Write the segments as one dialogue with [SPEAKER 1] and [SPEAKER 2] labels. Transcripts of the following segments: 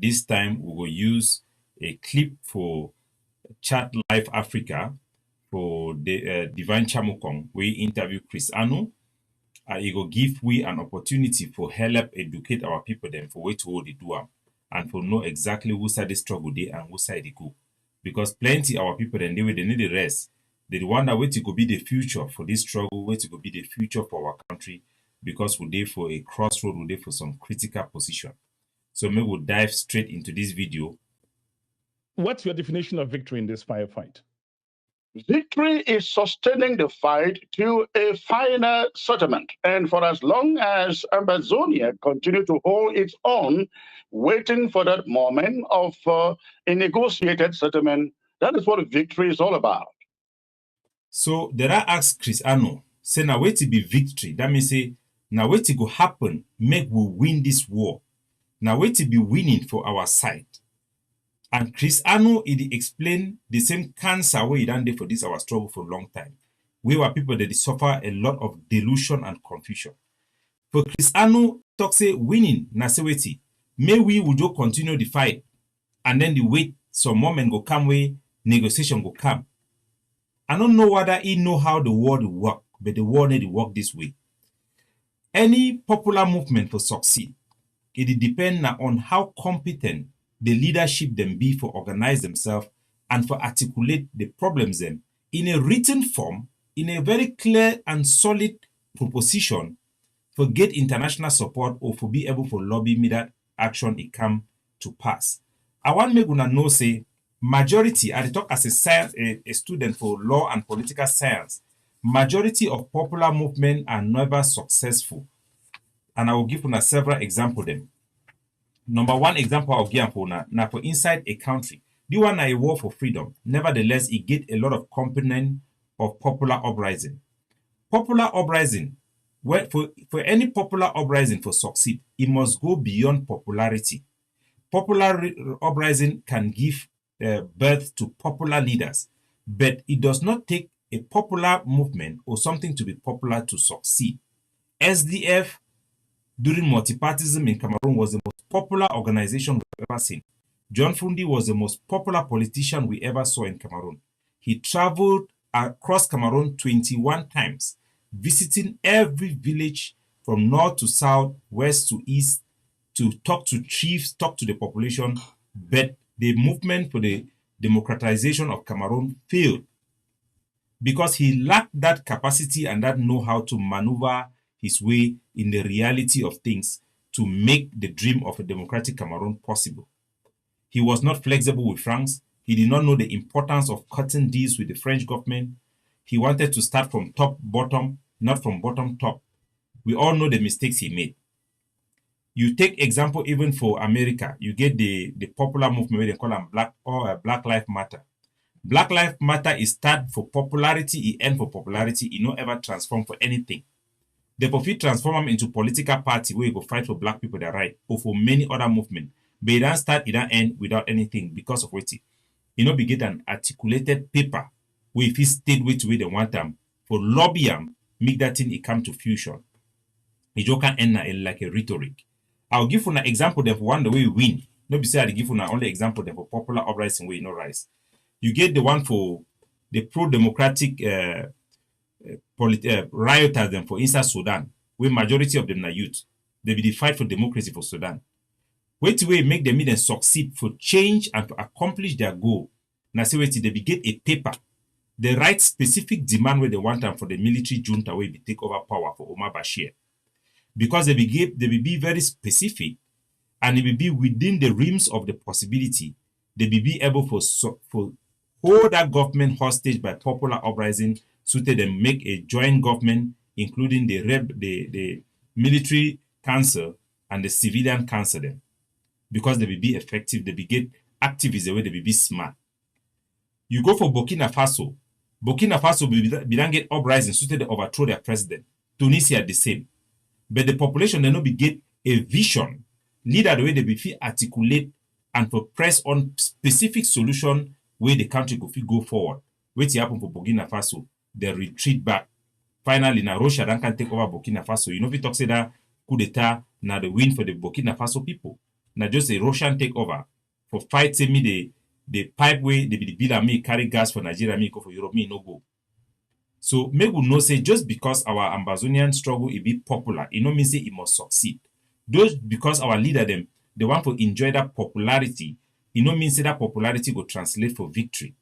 [SPEAKER 1] This time we will use a clip for Chat Live Africa for the Divine Chamukong. We interview Chris Anu. It will give we an opportunity for help educate our people then for way to hold the do am and for know exactly who side the struggle they and who side they go. Because plenty our people then they need the rest. They wonder where to go be the future for this struggle, where to go be the future for our country, because we're there for a crossroad, we're there for some critical position. So maybe we'll dive straight into this video.
[SPEAKER 2] What's your definition of victory in this firefight?
[SPEAKER 3] Victory is sustaining the fight to a final settlement. And for as long as Amazonia continue to hold its own, waiting for that moment of a negotiated settlement, that is what victory is all about.
[SPEAKER 1] So there I ask Chris Ano, say now wait to be victory. That means say now wait to go happen, make we win this war. Now wait to be winning for our side. And Chris Ano, he explained the same cancer way he done there for this our struggle for a long time. We were people that suffer a lot of delusion and confusion. For Chris Ano, talk say winning, na say wait, may we would just continue the fight, and then the wait some moment go come way, negotiation go come. I don't know whether he know how the world will work, but the world need to work this way. Any popular movement for succeed, it depends on how competent the leadership them be for organize themselves and for articulate the problems them in a written form, in a very clear and solid proposition for get international support or for be able for lobby me that action it come to pass. I want me gonna know say majority, I talk as a science, a student for law and political science, majority of popular movement are never successful. And I will give you several examples them. Number one example I'll give for now for inside a country. The one a war for freedom. Nevertheless, it get a lot of component of popular uprising. Popular uprising, for any popular uprising for succeed, it must go beyond popularity. Popular uprising can give birth to popular leaders, but it does not take a popular movement or something to be popular to succeed. SDF during multipartyism in Cameroon was the most popular organization we've ever seen. John Fundi was the most popular politician we ever saw in Cameroon. He traveled across Cameroon 21 times, visiting every village from north to south, west to east, to talk to chiefs, talk to the population, but the movement for the democratization of Cameroon failed because he lacked that capacity and that know-how to maneuver his way in the reality of things to make the dream of a democratic Cameroon possible. He was not flexible with France. He did not know the importance of cutting deals with the French government. He wanted to start from top bottom, not from bottom top. We all know the mistakes he made. You take example even for America, you get the popular movement where they call them Black Lives Matter. Black Lives Matter is start for popularity, it end for popularity, it not ever transform for anything. They profit transform them into political party where you go fight for black people their right or for many other movements. But it don't start, it don't end without anything because of what you know, be get an articulated paper where if he stayed with where they want them for lobby them, make that thing it come to fusion. It just can end like a rhetoric. I'll give you an example of one the way we win. Not be say I give you only example of a popular uprising where you know rise. You get the one for the pro-democratic rioters them for inside Sudan, where majority of them are youth. They be the fight for democracy for Sudan. Wait way make them then succeed for change and to accomplish their goal. Now say wait they be get a paper. They write specific demand where they want them for the military junta where they take over power for Omar Bashir. Because they will be very specific and it will be within the realms of the possibility. They will be able for hold that government hostage by popular uprising so that they make a joint government, including the military council and the civilian council then. Because they will be effective, they will get activists the way they will be smart. You go for Burkina Faso. Burkina Faso will be get uprising so that they overthrow their president. Tunisia the same. But the population they not be get a vision, leader the way they be feel articulate and for press on specific solution where the country could go forward. What's happen for Burkina Faso? They retreat back. Finally, now Russia then can take over Burkina Faso. You know, if you talk say that coup d'etat, now the win for the Burkina Faso people. na just a Russian takeover for fight say me the pipe way they be the bill and me carry gas for Nigeria, me go for Europe, me no go. So make we know say just because our Amazonian struggle it be popular, it no mean say it must succeed. Just because our leader them they want to enjoy that popularity, it no mean say that popularity will translate for victory.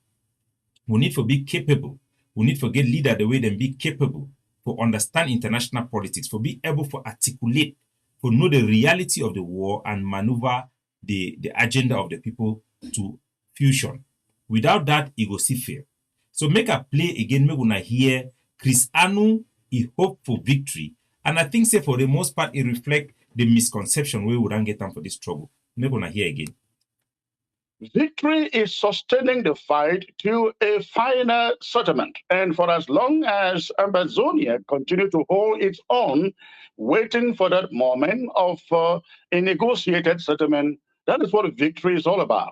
[SPEAKER 1] We need to be capable. We need to get leader the way them be capable for understand international politics, for be able to articulate, for know the reality of the war and maneuver the agenda of the people to fusion. Without that, it will still fail. So make a play again, make una hear Chris Anu, he hope for victory. And I think say for the most part, it reflect the misconception we wouldn't get them for this trouble. Make una hear again.
[SPEAKER 3] Victory is sustaining the fight to a final settlement. And for as long as Amazonia continue to hold its own, waiting for that moment of a negotiated settlement, that is what victory is all about.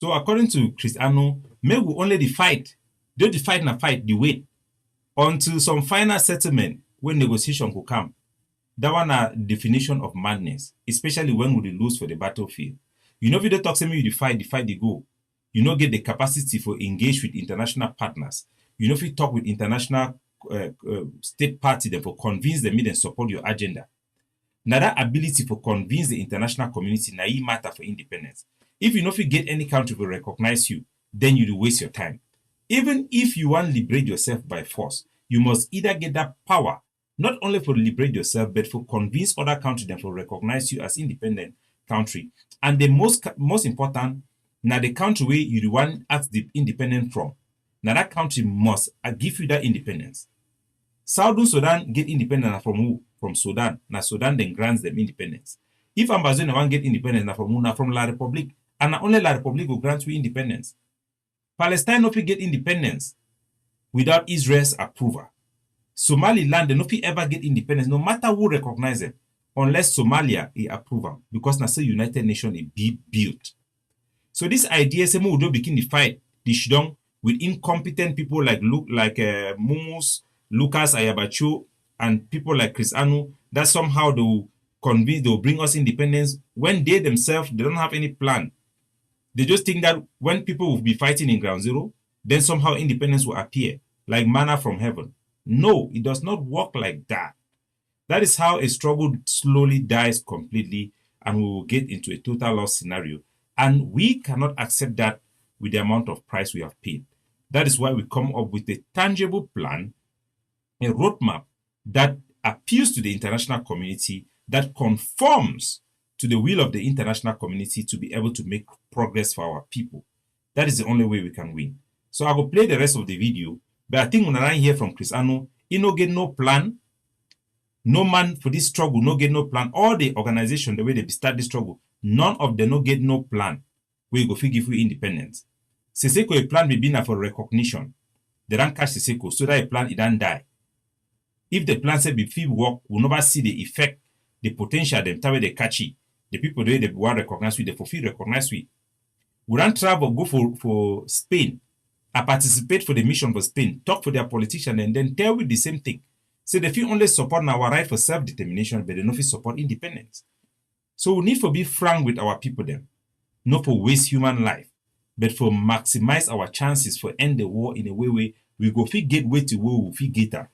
[SPEAKER 1] So according to Chris Anu, may we only the fight, don't the fight na fight, the wait until some final settlement when negotiation will come. That one a definition of madness, especially when we lose for the battlefield. You know, if you don't talk to me, the fight they go. You know, get the capacity for engage with international partners. You know, if you talk with international state party, then for convince them, then support your agenda. Now that ability for convince the international community, now it matter for independence. If you know if you get any country to recognize you, then you will waste your time. Even if you want to liberate yourself by force, you must either get that power, not only for liberate yourself, but for convince other countries then for recognize you as independent country. And the most important, now the country where you want as the independent from, now that country must give you that independence. Southern Sudan get independence from who? From Sudan. Now Sudan then grants them independence. If Ambazonia want get independence, now from who? Now from La Republic. And now only La Republic will grant you independence. Palestine no fit get independence without Israel's approval. Somaliland they no fit ever get independence, no matter who recognize them, unless Somalia is approval, because na say United Nations is built. So this idea say we don't begin the fight, the shidong with incompetent people like Mumus, Lucas Ayabacho, and people like Chris Anu, that somehow they'll bring us independence when they themselves they don't have any plan. They just think that when people will be fighting in ground zero, then somehow independence will appear like manna from heaven. No, it does not work like that. That is how a struggle slowly dies completely and we will get into a total loss scenario. And we cannot accept that with the amount of price we have paid. That is why we come up with a tangible plan, a roadmap that appeals to the international community, that conforms to the will of the international community to be able to make progress for our people. That is the only way we can win. So I will play the rest of the video, but I think when I hear from Chris Anu, he no get no plan. No man for this struggle, no get no plan. All the organization, the way they start this struggle, none of them no get no plan. We go give you independence. Siseko a plan be been for recognition. They don't catch Siseko, so that a plan it don't die. If the plan say be free work, we'll never see the effect, the potential, them time they catch it. The people they want recognize we, they fulfill recognize we. We don't travel, go for Spain. I participate for the mission for Spain, talk for their politician, and then tell with the same thing. So they feel only support our right for self-determination, but they don't feel support independence. So we need to be frank with our people then, not for waste human life, but for maximize our chances for end the war in a way we go fit get way to where we fit get them.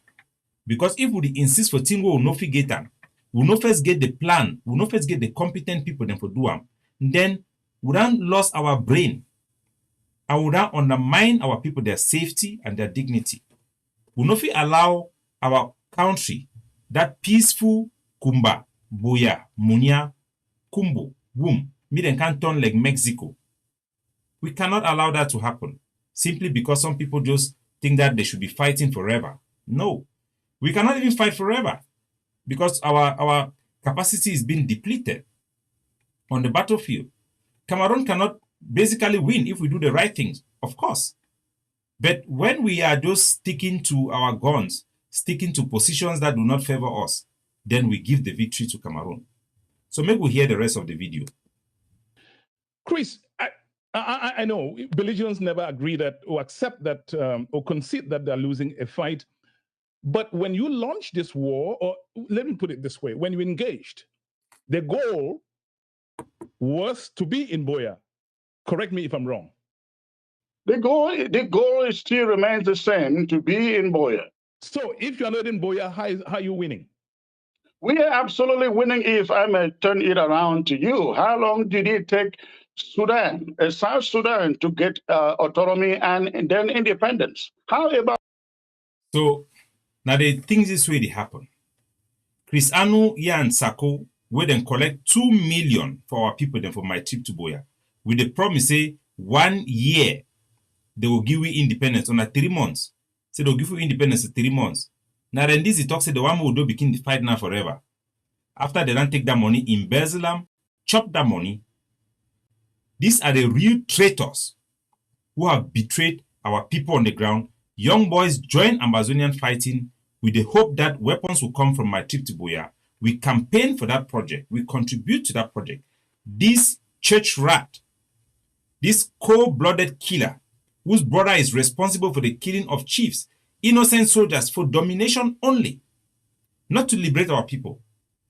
[SPEAKER 1] Because if we insist for team we will not fit get them, we will not first get the plan, we will not first get the competent people then for do them, then we don't lose our brain and we don't undermine our people, their safety and their dignity. We will not fit allow our country, that peaceful Kumba, Boya, Munya, Kumbo, boom, me can turn like Mexico. We cannot allow that to happen simply because some people just think that they should be fighting forever. No, we cannot even fight forever because our capacity is being depleted on the battlefield. Cameroon cannot basically win if we do the right things, of course. But when we are just sticking to our guns, sticking to positions that do not favor us, then we give the victory to Cameroon. So maybe we hear the rest of the video.
[SPEAKER 2] Chris, I know belligerents never agree that or accept that or concede that they're losing a fight. But when you launch this war, or let me put it this way, when you engaged, the goal was to be in Boya. Correct me if I'm wrong.
[SPEAKER 3] The goal still remains the same, to be in Boya.
[SPEAKER 2] So if you're not in Boya, how are you winning?
[SPEAKER 3] We are absolutely winning. If I may turn it around to you, how long did it take Sudan, South Sudan, to get autonomy and then independence? How about?
[SPEAKER 1] So now the things this way they happen. Chris Anu, and Sako, we then collect 2 million for our people then for my trip to Boya. With the promise say 1 year they will give you independence on 3 months. So they'll give you independence in 3 months. Now then this talk say the one will do begin the fight now forever. After they don't take that money, embezzle them, chop that money. These are the real traitors who have betrayed our people on the ground. Young boys join Amazonian fighting with the hope that weapons will come from my trip to Boya. We campaign for that project. We contribute to that project. This church rat, this cold-blooded killer, whose brother is responsible for the killing of chiefs, innocent soldiers for domination only, not to liberate our people.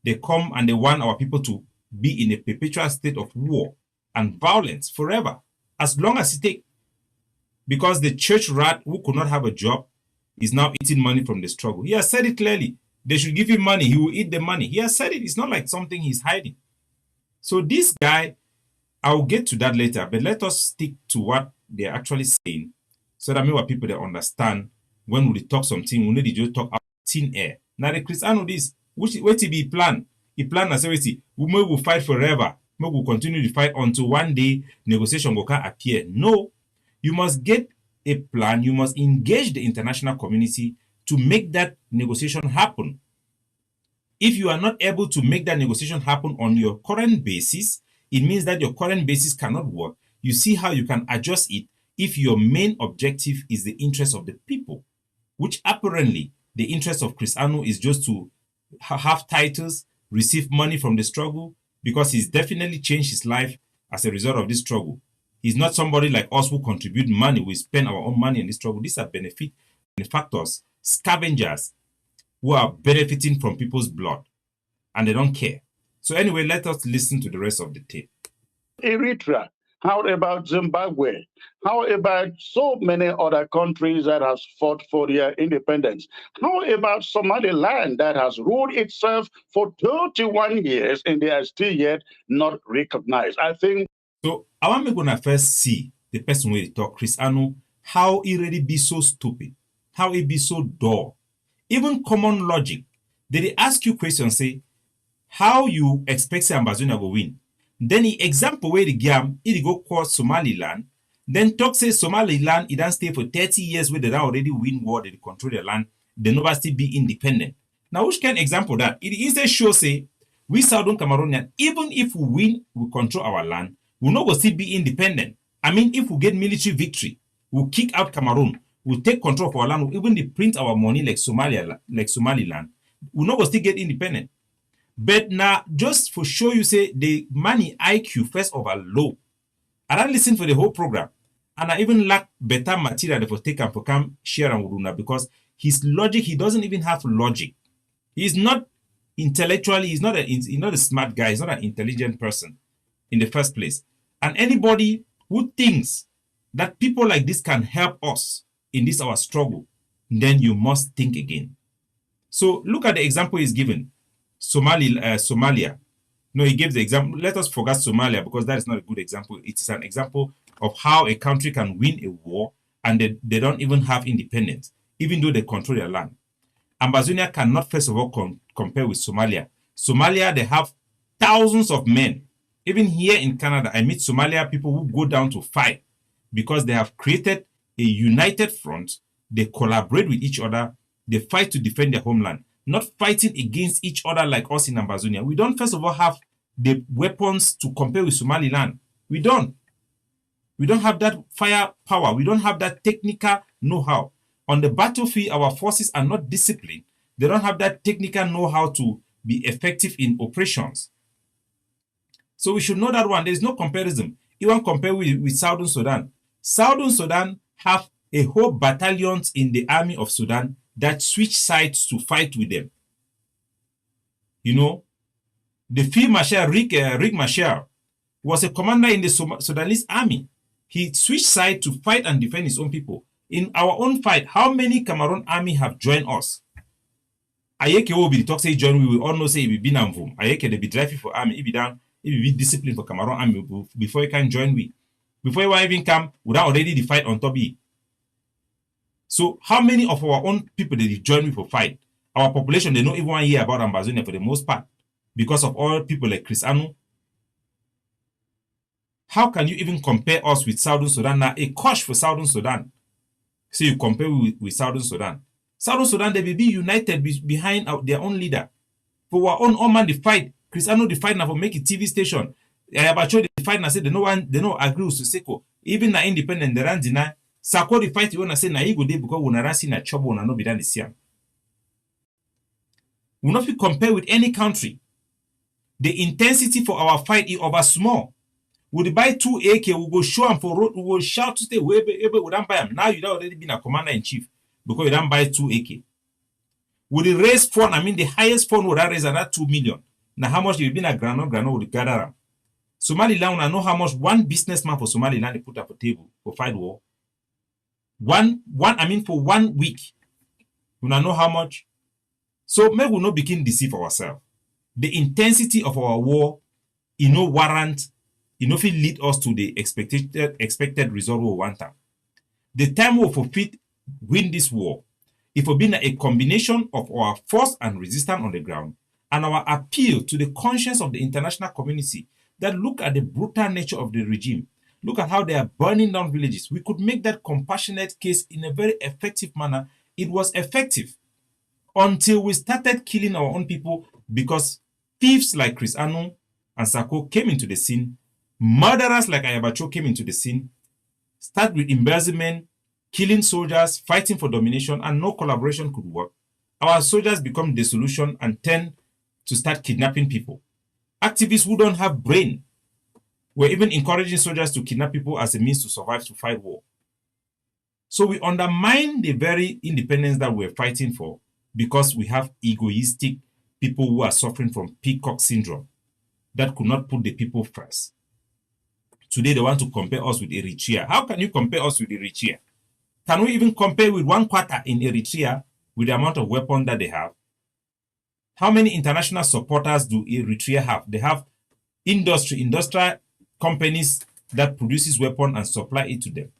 [SPEAKER 1] They come and they want our people to be in a perpetual state of war and violence forever, as long as it takes. Because the church rat who could not have a job is now eating money from the struggle. He has said it clearly. They should give him money. He will eat the money. He has said it. It's not like something he's hiding. So this guy, I'll get to that later, but let us stick to what they're actually saying so that maybe people they understand when we talk something, we need to just talk out thin air. Now the Christian this, which wait to be planned. He planned as we will fight forever. We will continue to fight until one day negotiation will appear. No, you must get a plan. You must engage the international community to make that negotiation happen. If you are not able to make that negotiation happen on your current basis, it means that your current basis cannot work. You see how you can adjust it if your main objective is the interest of the people, which apparently the interest of Chris Anu is just to have titles, receive money from the struggle, because he's definitely changed his life as a result of this struggle. He's not somebody like us who contribute money. We spend our own money in this struggle. These are benefactors, scavengers who are benefiting from people's blood, and they don't care. So anyway, let us listen to the rest of the tape.
[SPEAKER 3] Eritrea. How about Zimbabwe? How about so many other countries that has fought for their independence? How about Somaliland that has ruled itself for 31 years and they are still yet not recognized? I think.
[SPEAKER 1] So I want me gonna first see the person where they talk, Chris Anu, how he really be so stupid, how he be so dull. Even common logic. They ask you questions, say, how you expect say Ambazonia will win? Then he example where the game, he go call Somaliland, then talk say Somaliland, he don't stay for 30 years where they don't already win war, they control the land, they never still be independent. Now, which can example that? It instead show say, we Southern Cameroonian, even if we win, we control our land, we'll not go still be independent. I mean, if we get military victory, we'll kick out Cameroon, we'll take control of our land, we'll even print our money like Somaliland, we'll not go still get independent. But now, just for show you say the money IQ first of all low. I don't listen for the whole program. And I even lack better material for take and for come share and Uruna because his logic, he doesn't even have logic. He's not intellectually, he's not a smart guy, he's not an intelligent person in the first place. And anybody who thinks that people like this can help us in this our struggle, then you must think again. So look at the example he's given. Somalia. No, he gives the example. Let us forget Somalia because that is not a good example. It is an example of how a country can win a war and they don't even have independence, even though they control their land. Ambazonia cannot, first of all, compare with Somalia. Somalia, they have thousands of men. Even here in Canada, I meet Somalia people who go down to fight because they have created a united front. They collaborate with each other. They fight to defend their homeland. Not fighting against each other like us in Ambazonia. We don't, first of all, have the weapons to compare with Somaliland. We don't. We don't have that firepower. We don't have that technical know-how. On the battlefield, our forces are not disciplined. They don't have that technical know-how to be effective in operations. So we should know that one. There is no comparison. Even compare with Southern Sudan. Southern Sudan have a whole battalions in the army of Sudan that switch sides to fight with them. You know, the Field Marshal Rick Marshal was a commander in the Sudanese army. He switched side to fight and defend his own people. In our own fight, how many Cameroon army have joined us? Ayeke will be talk say join, we will all know say we be namvum. Ayeke they be driving for army, if be down, if be discipline for Cameroon army before you can join we. Before you even come, without already the fight on top of. So how many of our own people did join me for fight? Our population, they don't even want to hear about Ambazonia for the most part because of all people like Chris Anu. How can you even compare us with Southern Sudan now? A cosh for Southern Sudan. So you compare with Southern Sudan. Southern Sudan, they will be united behind their own leader. For our own man, the fight. Chris Anu, the fight now for make a TV station. Ayabacho, the fight now say they no agree with Seko. Even na independent, they ran deny. Sako, the fight you want to say na go dey because we na see na trouble na no be done this year. We not be compare with any country. The intensity for our fight is over small. We buy 2 AK, we go show them for road, we will shout to stay, we don't buy them. Now you don't already been a commander in chief because you don't buy 2 AK. We raise fund, I mean the highest fund would raise another 2 million. Now how much you been a grano would gather them. Somaliland, I know how much one businessman for Somaliland they put up a table for fight war. For 1 week. We know how much. So maybe we not begin deceive ourselves. The intensity of our war, warrant. It lead us to the expected result we want. The time we will win this war, it will be a combination of our force and resistance on the ground and our appeal to the conscience of the international community that look at the brutal nature of the regime, look at how they are burning down villages. We could make that compassionate case in a very effective manner. It was effective until we started killing our own people because thieves like Chris Anu and Sako came into the scene. Murderers like Ayabacho came into the scene, start with embezzlement, killing soldiers, fighting for domination, and no collaboration could work. Our soldiers become disillusioned and tend to start kidnapping people. Activists who don't have brain were even encouraging soldiers to kidnap people as a means to survive to fight war. So we undermine the very independence that we're fighting for because we have egoistic people who are suffering from peacock syndrome that could not put the people first. Today, they want to compare us with Eritrea. How can you compare us with Eritrea? Can we even compare with 1/4 in Eritrea with the amount of weapons that they have? How many international supporters do Eritrea have? They have industrial companies that produces weapons and supply it to them.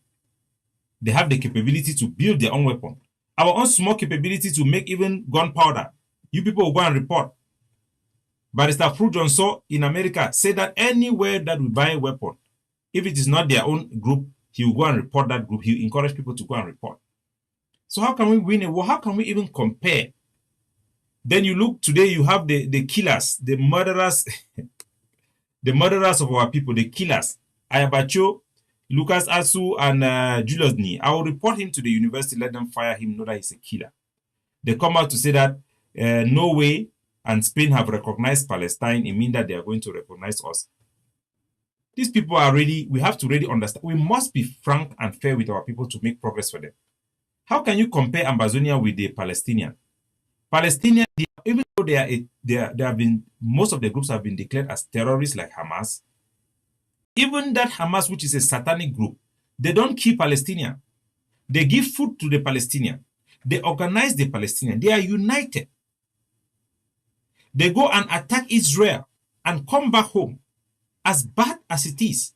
[SPEAKER 1] They have the capability to build their own weapon. Our own small capability to make even gunpowder. You people will go and report. Barrister Fru Johnson in America said that anywhere that we buy a weapon, if it is not their own group, he will go and report that group. He will encourage people to go and report. So how can we win a war? How can we even compare? Then you look today, you have the killers, the murderers, the murderers of our people, the killers. Ayabacho, Lucas Asu, and Julius Ni. I will report him to the university, let them fire him, know that he's a killer. They come out to say that Norway and Spain have recognized Palestine. It means that they are going to recognize us. These people are ready. We have to really understand. We must be frank and fair with our people to make progress for them. How can you compare Ambazonia with the Palestinian? Palestinian, even though they have been, most of the groups have been declared as terrorists like Hamas. Even that Hamas, which is a satanic group, they don't kill Palestinian. They give food to the Palestinian. They organize the Palestinian. They are united. They go and attack Israel and come back home. As bad as it is,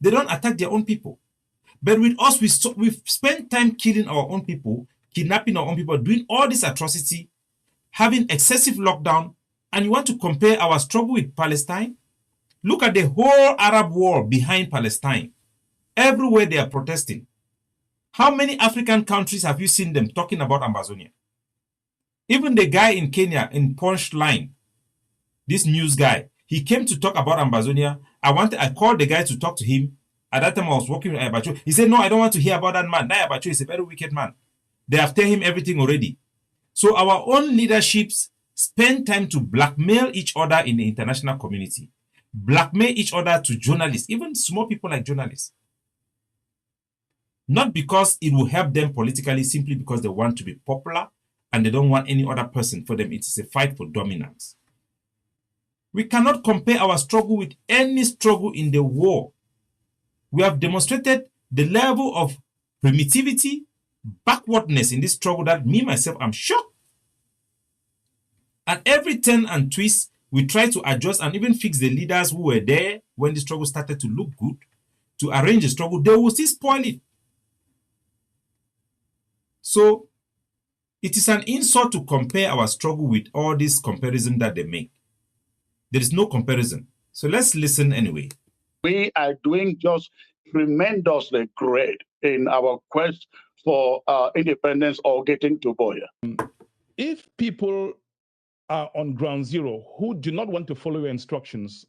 [SPEAKER 1] they don't attack their own people. But with us, we've spent time killing our own people, kidnapping our own people, doing all this atrocity, having excessive lockdown, and you want to compare our struggle with Palestine? Look at the whole Arab world behind Palestine. Everywhere they are protesting. How many African countries have you seen them talking about Ambazonia? Even the guy in Kenya, in Punchline, this news guy, he came to talk about Ambazonia. I called the guy to talk to him. At that time, I was working with Ayabacho. He said, no, I don't want to hear about that man. That Ayabacho is a very wicked man. They have told him everything already. So our own leaderships spend time to blackmail each other in the international community. Blackmail each other to journalists, even small people like journalists. Not because it will help them politically, simply because they want to be popular and they don't want any other person for them. It is a fight for dominance. We cannot compare our struggle with any struggle in the war. We have demonstrated the level of primitivity, backwardness in this struggle that me, myself, I'm shocked. At every turn and twist, we try to adjust and even fix the leaders who were there when the struggle started to look good, to arrange the struggle. They will still spoil it. So it is an insult to compare our struggle with all this comparison that they make. There is no comparison. So let's listen anyway.
[SPEAKER 3] We are doing just tremendously great in our quest for independence or getting to Boya.
[SPEAKER 2] If people are on ground zero who do not want to follow your instructions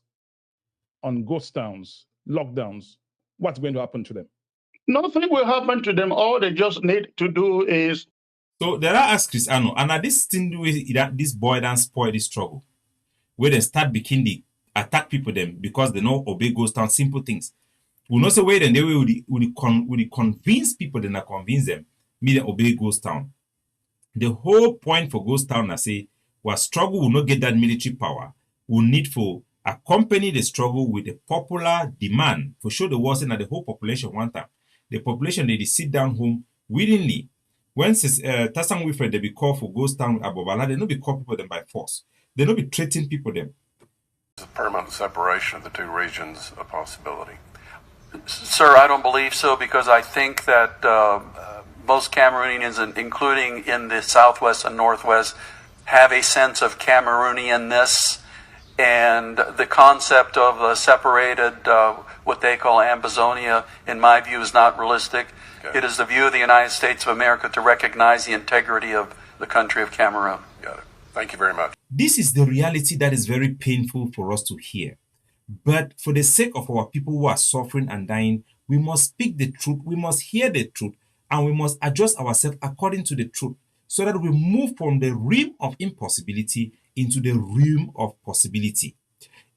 [SPEAKER 2] on ghost towns, lockdowns, what's going to happen to them?
[SPEAKER 3] Nothing will happen to them. All they just need to do is.
[SPEAKER 1] So there are ask Chris Ano, and at this thing that this boy done spoil this struggle, where they start begin the attack people them because they know obey ghost town, simple things. We not say where then they will convince people, then I convince them, me they obey ghost town. The whole point for ghost town, I say, was struggle will not get that military power. We need for accompany the struggle with a popular demand for show the world that the whole population want that. The population they sit down home willingly. When Tassan Wilfred they be called for ghost town Abobala, they not be call people them by force. They not be threatening people them.
[SPEAKER 4] Is permanent separation of the two regions a possibility?
[SPEAKER 5] Sir, I don't believe so, because I think that most Cameroonians, including in the Southwest and Northwest, have a sense of Cameroonianness, and the concept of a separated, what they call Ambazonia, in my view, is not realistic. Okay. It is the view of the United States of America to recognize the integrity of the country of Cameroon.
[SPEAKER 4] Got it. Thank you very much.
[SPEAKER 1] This is the reality that is very painful for us to hear. But for the sake of our people who are suffering and dying, we must speak the truth, we must hear the truth, and we must adjust ourselves according to the truth, so that we move from the realm of impossibility into the realm of possibility.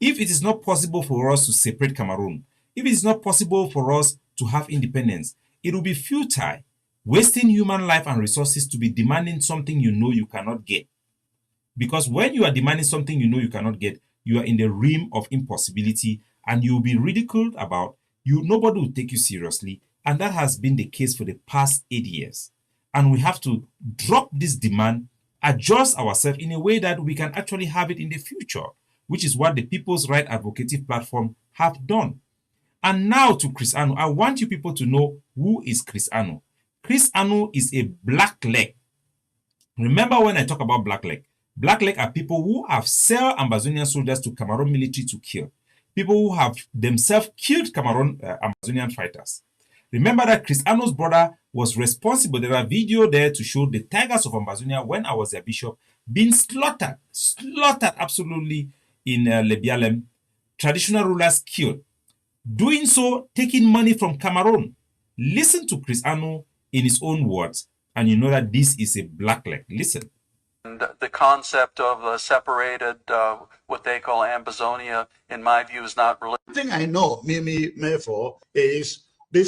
[SPEAKER 1] If it is not possible for us to separate Cameroon, if it is not possible for us to have independence, it will be futile, wasting human life and resources to be demanding something you know you cannot get. Because when you are demanding something you know you cannot get, you are in the realm of impossibility, and you will be ridiculed about. Nobody will take you seriously, and that has been the case for the past 8 years. And we have to drop this demand, adjust ourselves in a way that we can actually have it in the future, which is what the People's Right Advocative Platform have done. And now to Chris Ano, I want you people to know who is Chris Ano. Chris Ano is a blackleg. Remember when I talk about blackleg? Blackleg are people who have sell Ambazonian soldiers to Cameroon military to kill. People who have themselves killed Cameroon Amazonian fighters. Remember that Chris Ano's brother was responsible. There are videos there to show the tigers of Ambazonia when I was their bishop being slaughtered absolutely in Lebialem. Traditional rulers killed. Doing so, taking money from Cameroon. Listen to Chris Ano in his own words, and you know that this is a blackleg. Listen.
[SPEAKER 5] And the concept of a separated, what they call Ambazonia, in my view, is not realistic.
[SPEAKER 6] The thing I know, therefore, is the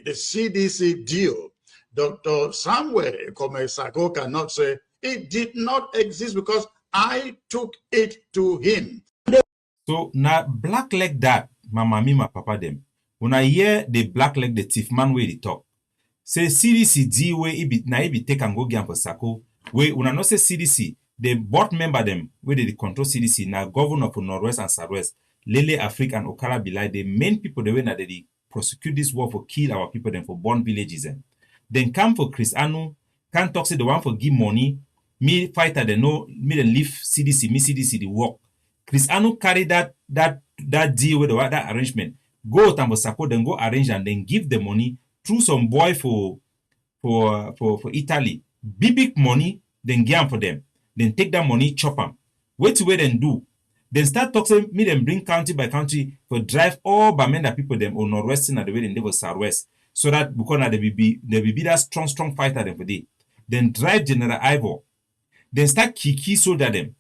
[SPEAKER 6] CDC deal. Dr. Samuel Komesako cannot say it did not exist because I took it to him.
[SPEAKER 1] So now blackleg that mama me my papa them. When I hear the blackleg the thief man way they talk, say CDC D way it be take and go get for Sako. We una not say CDC, the board member them where they control CDC now governor for Northwest and Southwest, Lele Africa and Okara Bilai, the main people the way that they prosecute this war for kill our people them for born villages them. Then come for Chris Ano, can't talk say the one for give money, me fighter they know me then leave CDC, me CDC the work. Chris Ano carry that deal with that arrangement. Go to Sako, then go arrange and then give the money through some boy for Italy. Big money, then give for them. Then take that money, chop them. Wait to wait and do. Then start talking, me them bring county by county for drive all Bamenda people them on Northwestern and the way they was Southwest. So that because they will be that strong fighter them for day. Then drive General Ivor. Then start kiki soldier them.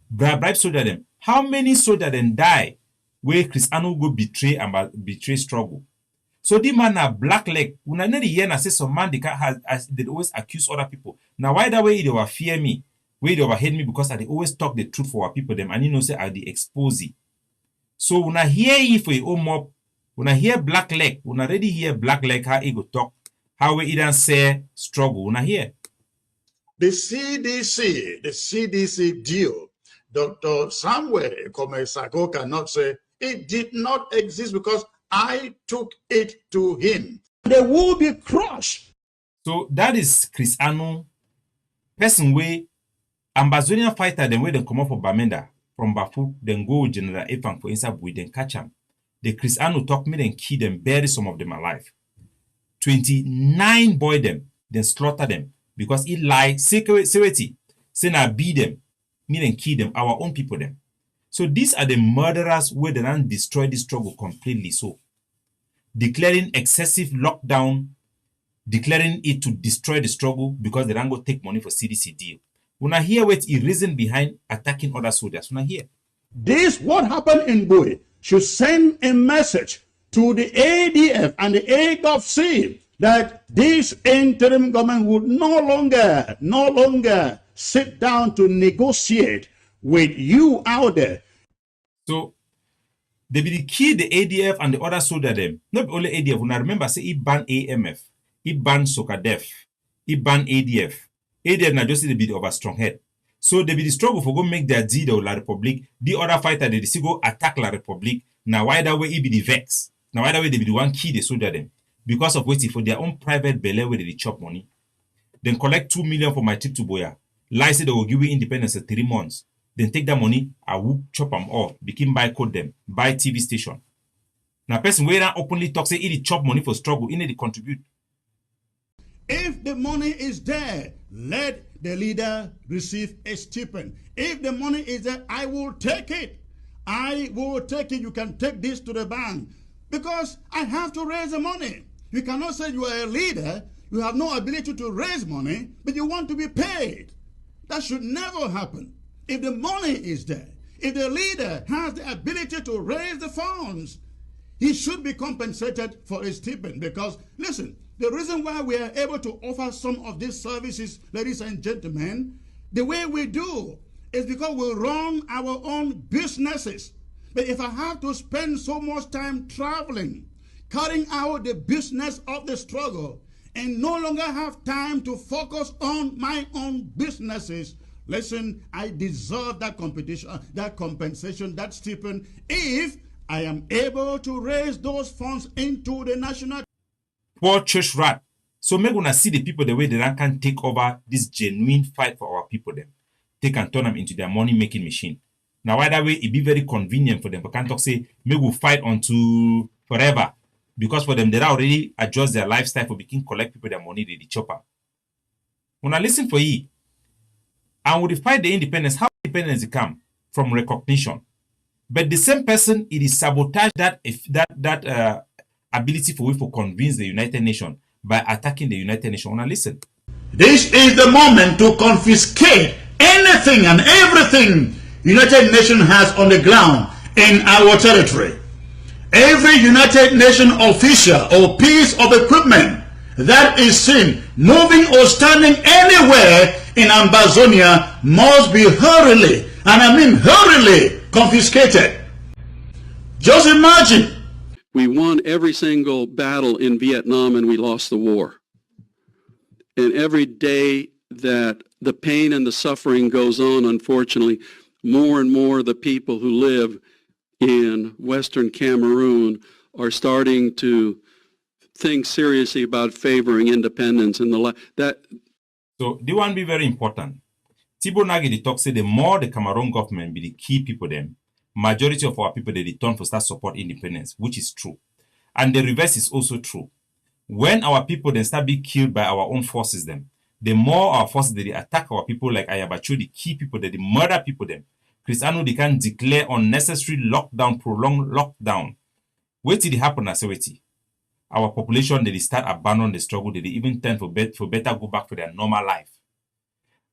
[SPEAKER 1] Bribe soldier them. How many soldiers then die where Chris Ano go betray struggle? So the man a blackleg. When I know the year I say some man they always accuse other people. Now why that way they will fear me? Where they overhead me because I dey always talk the truth for our people them, and you know say I dey expose it. So when I hear you for your own mob, when I hear black leg, when I already hear black leg how he go talk, how we either say struggle, when I hear.
[SPEAKER 6] The CDC deal, Dr. Samuel Komesako cannot say it did not exist because I took it to him. They will be crushed.
[SPEAKER 1] So that is Chris Anu, person way Ambazonian fighter, then way they come up for Bamenda from Bafu, then go General Efang for inside we then catch them. The Chris Anu talk me, then kill them, bury some of them alive. 29 boy them, then slaughter them because he lie, security, say na beat them, me then kill them, our own people them. So these are the murderers where they don't destroy the struggle completely. So declaring excessive lockdown, declaring it to destroy the struggle because they don't go take money for CDC deal. When I hear what is reason behind attacking other soldiers, when I hear
[SPEAKER 3] This, what happened in Bowie, should send a message to the ADF and the AGOVC that this interim government would no longer sit down to negotiate with you out there.
[SPEAKER 1] so they be the key the ADF and the other soldier them. Not only ADF, when I remember say he ban AMF, he ban SOCADEF, he ban ADF. ADF na just the bit of a strong head. So they be the struggle for go make their deal of La Republique. The other fighter they see go attack La Republique. Now why that way he be the vex? Now why that way they be the one key the soldier them? Because of waiting for their own private belly where they chop money. Then collect 2 million for my trip to Boya. Lie say they will give you independence at 3 months. Then take that money, I will chop them all, begin buy code them, buy TV station. Now person where openly talk say he chop money for struggle, he need to contribute.
[SPEAKER 3] If the money is there, let the leader receive a stipend. If the money is there, I will take it. I will take it. You can take this to the bank because I have to raise the money. You cannot say you are a leader, you have no ability to raise money, but you want to be paid. That should never happen. If the money is there, if the leader has the ability to raise the funds, he should be compensated for his stipend because, listen, the reason why we are able to offer some of these services, ladies and gentlemen, the way we do is because we run our own businesses. But if I have to spend so much time traveling, carrying out the business of the struggle, and no longer have time to focus on my own businesses, listen, I deserve that competition, that compensation, that stipend, if I am able to raise those funds into the national.
[SPEAKER 1] Poor church rat. So make una see the people the way they can take over this genuine fight for our people them. Take and turn them into their money making machine. Now why that way it be very convenient for them. But can't talk say maybe we'll fight until forever. Because for them they already adjust their lifestyle for begin collect people their money they chopper. When I listen for ye, and would fight the independence, how independence it come? From recognition. But the same person, it is sabotage that ability for we to convince the United Nations by attacking the United Nations. Now listen.
[SPEAKER 3] This is the moment to confiscate anything and everything United Nations has on the ground in our territory. Every United Nations official or piece of equipment that is seen moving or standing anywhere in Ambazonia must be hurriedly, and I mean hurriedly, confiscated. Just imagine.
[SPEAKER 5] We won every single battle in Vietnam and we lost the war. And every day that the pain and the suffering goes on, unfortunately, more and more the people who live in Western Cameroon are starting to think seriously about favoring independence and that.
[SPEAKER 1] So they want to be very important. Thibault Nagi the talk say the more the Cameroon government be the key people them, majority of our people they return for start support independence, which is true. And the reverse is also true. When our people then start being killed by our own forces them, the more our forces they attack our people like Ayabacho, the key people that they murder people them. Cristiano they can declare unnecessary lockdown, prolonged lockdown. Wait till it happen as wait. Our population they start abandon the struggle, they even turn for better go back for their normal life.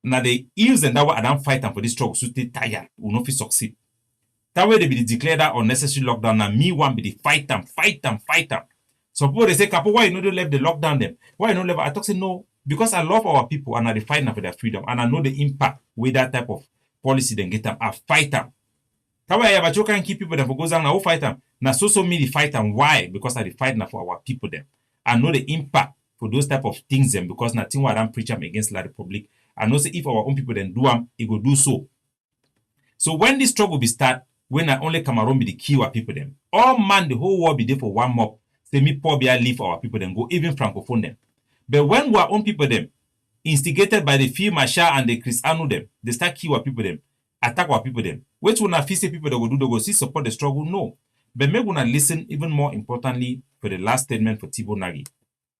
[SPEAKER 1] Now they use and that way I don't fight them for this struggle, so they tired, will not succeed. That way they be declare that unnecessary lockdown. Now me one be the fight them. So people they say, Capo, why you not left the lockdown them? Why you not left? I talk say no. Because I love our people and I fight for their freedom and I know the impact with that type of policy then get them. I fight them. That's why but you can keep people them for goes down now fight them. Now so me the fight them. Why? Because I fight now for our people them. I know the impact for those type of things them because nothing what I'm preaching against La Republic. I know say if our own people then do them, it will do so. So when this struggle be start, when not only Cameroon be the key our people them, all man the whole world be there for one mob. Say me poor be leave our people then go even francophone them. But when our own people them, instigated by the Field Marshal and the Chris Anu them, they start kill our people them, attack our people them. Which will not face people that will do they go see support the struggle? No. But maybe we not listen even more importantly for the last statement for Thibault Nagy.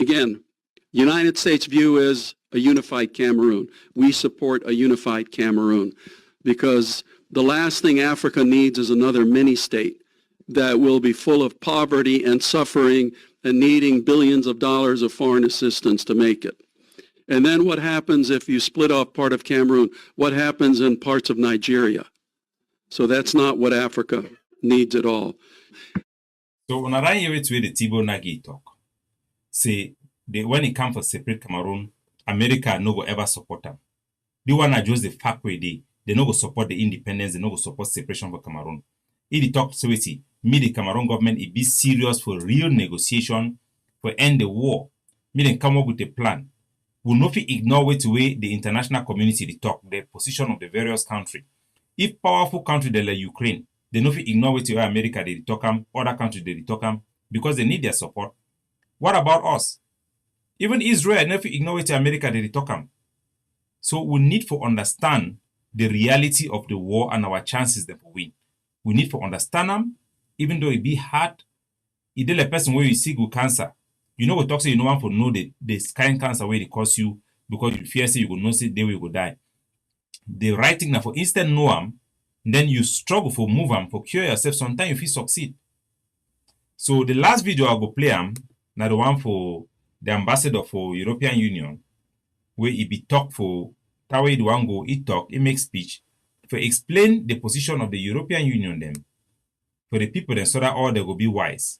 [SPEAKER 5] Again, United States view is a unified Cameroon. We support a unified Cameroon because the last thing Africa needs is another mini-state that will be full of poverty and suffering and needing billions of dollars of foreign assistance to make it. And then what happens if you split off part of Cameroon? What happens in parts of Nigeria? So that's not what Africa needs at all.
[SPEAKER 1] So on a run here to the Thibault Nagy talk, say when it comes for separate Cameroon, America no go ever support them. The one are just the fact way they no go support the independence, they no go support separation for Cameroon. If the talk so me the Cameroon government it be serious for real negotiation for end the war. Me then come up with a plan. We no fit ignore way the international community they talk the position of the various countries. If powerful country like Ukraine, they no fit ignore way America they talk them, other countries they talk them because they need their support. What about us? Even Israel no fit ignore way America they talk them. So we need to understand the reality of the war and our chances that we win. We need to understand them, even though it be hard. It is a person where you see good cancer. You know what talk say you no want to know the kind cancer where it cause you because you fear say you go know say they will go die. The right thing now for instead know them, then you struggle for move them, for cure yourself. Sometimes you feel succeed. So the last video I go play now the one for the ambassador for European Union, where he be talk for that way the one go he talk, he make speech for explain the position of the European Union them for the people then so that all they will be wise.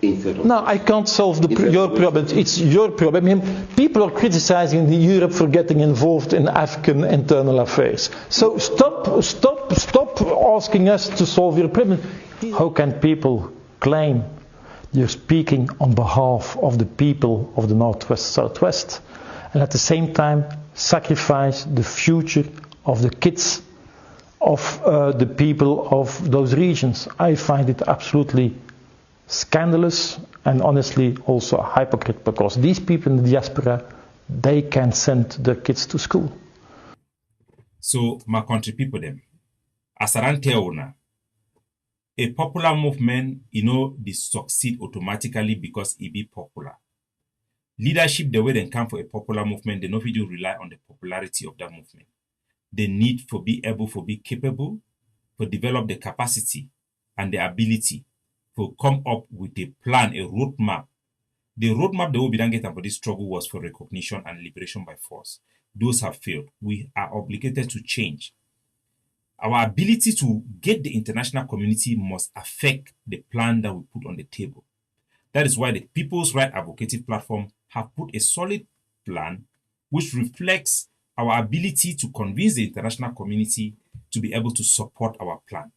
[SPEAKER 7] No, I can't solve your problem. It's your problem. I mean, people are criticizing Europe for getting involved in African internal affairs. So stop asking us to solve your problem. How can people claim you're speaking on behalf of the people of the Northwest, Southwest, and at the same time sacrifice the future of the kids of the people of those regions? I find it absolutely scandalous and honestly also a hypocrite because these people in the diaspora, they can send their kids to school.
[SPEAKER 1] So my country people them, as I tell now, a popular movement, they succeed automatically because it be popular. Leadership, the way they come for a popular movement, they no video rely on the popularity of that movement. They need to be able to be capable, to develop the capacity and the ability to come up with a plan, a roadmap. The roadmap that will be done getting for this struggle was for recognition and liberation by force. Those have failed. We are obligated to change. Our ability to get the international community must affect the plan that we put on the table. That is why the People's Right Advocative Platform have put a solid plan which reflects our ability to convince the international community to be able to support our plan.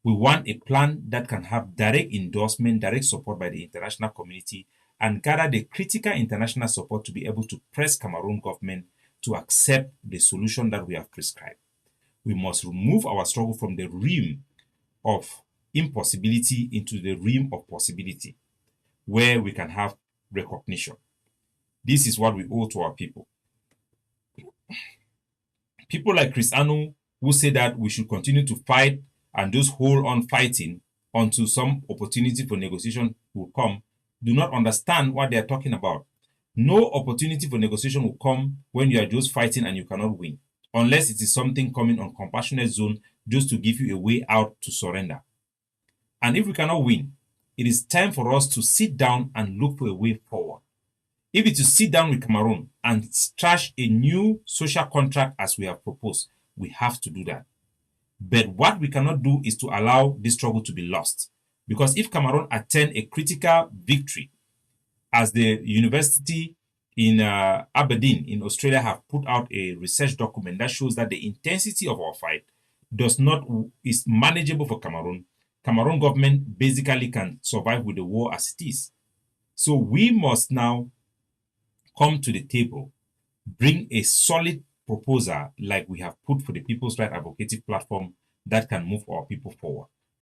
[SPEAKER 1] We want a plan that can have direct endorsement, direct support by the international community and gather the critical international support to be able to press Cameroon government to accept the solution that we have prescribed. We must remove our struggle from the realm of impossibility into the realm of possibility, where we can have recognition. This is what we owe to our people. People like Chris Anu, who say that we should continue to fight and just hold on fighting until some opportunity for negotiation will come, do not understand what they are talking about. No opportunity for negotiation will come when you are just fighting and you cannot win, unless it is something coming on compassionate zone just to give you a way out to surrender. And if we cannot win, it is time for us to sit down and look for a way forward. If it is to sit down with Cameroon and trash a new social contract as we have proposed, we have to do that. But what we cannot do is to allow this struggle to be lost. Because if Cameroon attain a critical victory, as the university in Aberdeen in Australia have put out a research document that shows that the intensity of our fight is manageable for Cameroon. Cameroon government basically can survive with the war as it is. So we must now come to the table, bring a solid proposal like we have put for the People's Right Advocacy Platform that can move our people forward.